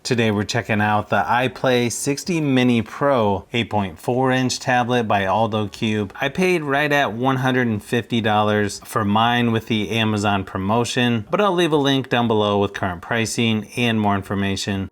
Today we're checking out the iPlay 60 Mini Pro 8.4-inch tablet by ALLDOCUBE. I paid right at $150 for mine with the Amazon promotion, but I'll leave a link down below with current pricing and more information.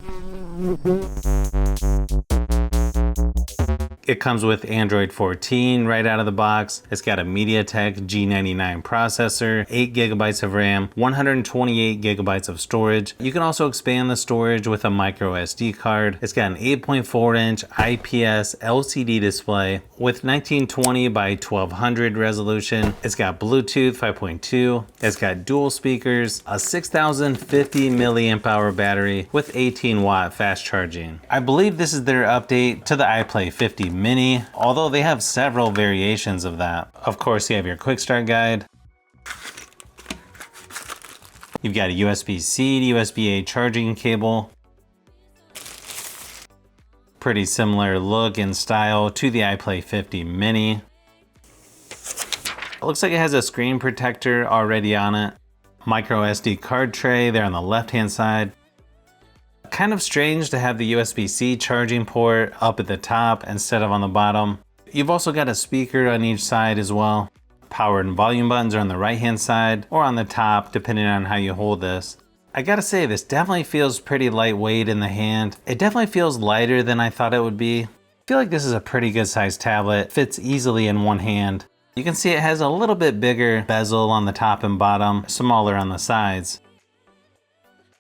It comes with Android 14 right out of the box. It's got a MediaTek G99 processor, 8 gigabytes of RAM, 128 gigabytes of storage. You can also expand the storage with a micro SD card. It's got an 8.4-inch IPS LCD display with 1920 by 1200 resolution. It's got Bluetooth 5.2. It's got dual speakers, a 6050 milliamp hour battery with 18-watt fast charging. I believe this is their update to the iPlay 50 Mini, although they have several variations of that. Of course, you have your quick start guide. You've got a USB-C to USB-A charging cable. Pretty similar look and style to the iPlay 50 Mini. It looks like it has a screen protector already on it. Micro SD card tray there on the left-hand side. Kind of strange to have the USB-C charging port up at the top instead of on the bottom. You've also got a speaker on each side as well. Power and volume buttons are on the right-hand side or on the top, depending on how you hold this. I gotta say, this definitely feels pretty lightweight in the hand. It definitely feels lighter than I thought it would be. I feel like this is a pretty good sized tablet. Fits easily in one hand. You can see it has a little bit bigger bezel on the top and bottom, smaller on the sides.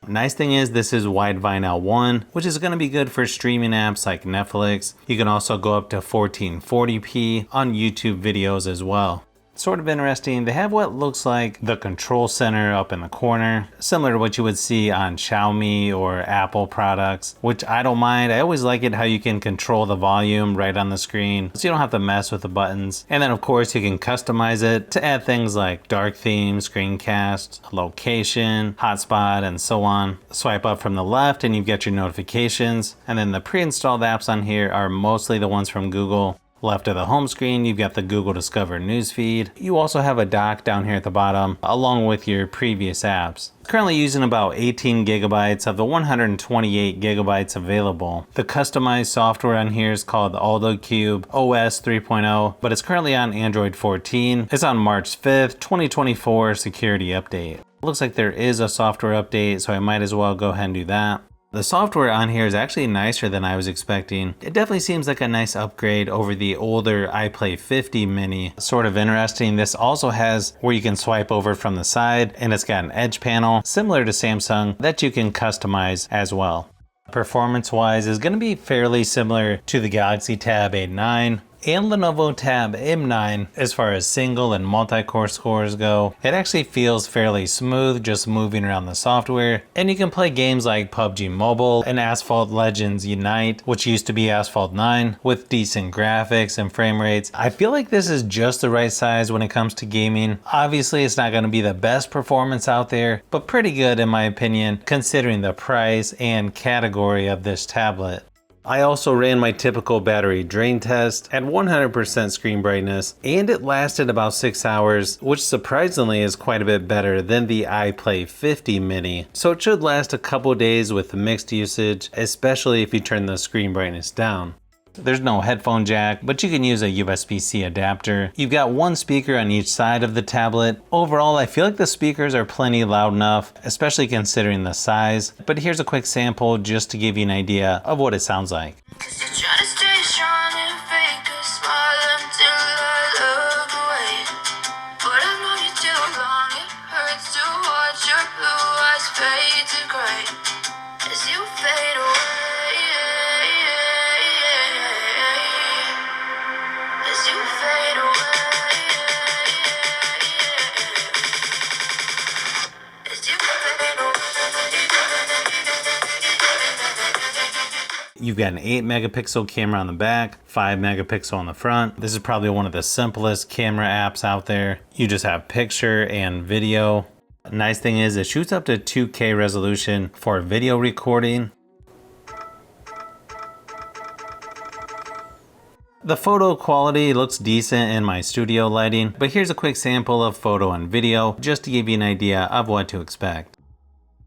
Nice thing is this is Widevine L1, which is going to be good for streaming apps like Netflix. You can also go up to 1440p on YouTube videos as well. Sort of interesting, they have what looks like the control center up in the corner, similar to what you would see on Xiaomi or Apple products, which I don't mind. I always like it how you can control the volume right on the screen, so you don't have to mess with the buttons. And then of course you can customize it to add things like dark theme, screencast, location, hotspot, and so on. Swipe up from the left and you get your notifications, and then the pre-installed apps on here are mostly the ones from Google. Left of the home screen, you've got the Google Discover newsfeed. You also have a dock down here at the bottom, along with your previous apps. Currently using about 18 gigabytes of the 128 gigabytes available. The customized software on here is called ALLDOCUBE OS 3.0, but it's currently on Android 14. It's on March 5th, 2024 security update. Looks like there is a software update, so I might as well go ahead and do that. The software on here is actually nicer than I was expecting. It definitely seems like a nice upgrade over the older iPlay 50 Mini. Sort of interesting, this also has where you can swipe over from the side, and it's got an edge panel similar to Samsung that you can customize as well. Performance-wise is going to be fairly similar to the Galaxy Tab A9 and Lenovo Tab M9 as far as single and multi-core scores go. It actually feels fairly smooth just moving around the software, and you can play games like PUBG Mobile and Asphalt Legends Unite, which used to be Asphalt 9, with decent graphics and frame rates. I feel like this is just the right size when it comes to gaming. Obviously it's not going to be the best performance out there, but pretty good in my opinion considering the price and category of this tablet. I also ran my typical battery drain test at 100% screen brightness, and it lasted about 6 hours, which surprisingly is quite a bit better than the iPlay 50 Mini. So it should last a couple days with mixed usage, especially if you turn the screen brightness down. There's no headphone jack, but you can use a USB-C adapter. You've got one speaker on each side of the tablet. Overall, I feel like the speakers are plenty loud enough, especially considering the size. But here's a quick sample just to give you an idea of what it sounds like. You've got an 8 megapixel camera on the back, 5 megapixel on the front. This is probably one of the simplest camera apps out there. You just have picture and video. Nice thing is it shoots up to 2K resolution for video recording. The photo quality looks decent in my studio lighting, but here's a quick sample of photo and video just to give you an idea of what to expect.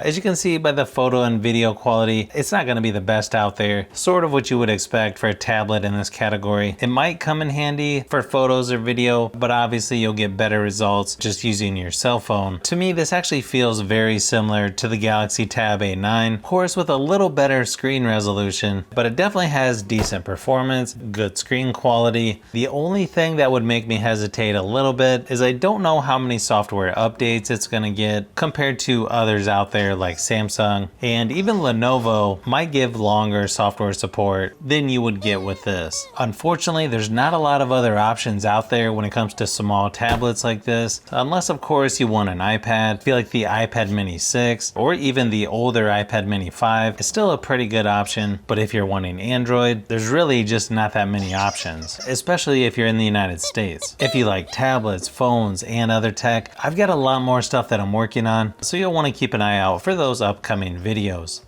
As you can see by the photo and video quality, it's not going to be the best out there. Sort of what you would expect for a tablet in this category. It might come in handy for photos or video, but obviously you'll get better results just using your cell phone. To me, this actually feels very similar to the Galaxy Tab A9, of course with a little better screen resolution, but it definitely has decent performance, good screen quality. The only thing that would make me hesitate a little bit is I don't know how many software updates it's going to get compared to others out there like Samsung, and even Lenovo might give longer software support than you would get with this. Unfortunately, there's not a lot of other options out there when it comes to small tablets like this, unless of course you want an iPad. I feel like the iPad Mini 6 or even the older iPad Mini 5 is still a pretty good option, but if you're wanting Android, there's really just not that many options, especially if you're in the United States. If you like tablets, phones, and other tech, I've got a lot more stuff that I'm working on, so you'll want to keep an eye out for those upcoming videos.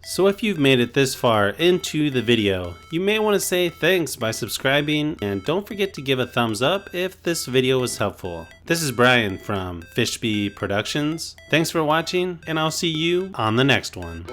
So if you've made it this far into the video, you may want to say thanks by subscribing, and don't forget to give a thumbs up if this video was helpful. This is Brian from Fishbee Productions. Thanks for watching, and I'll see you on the next one.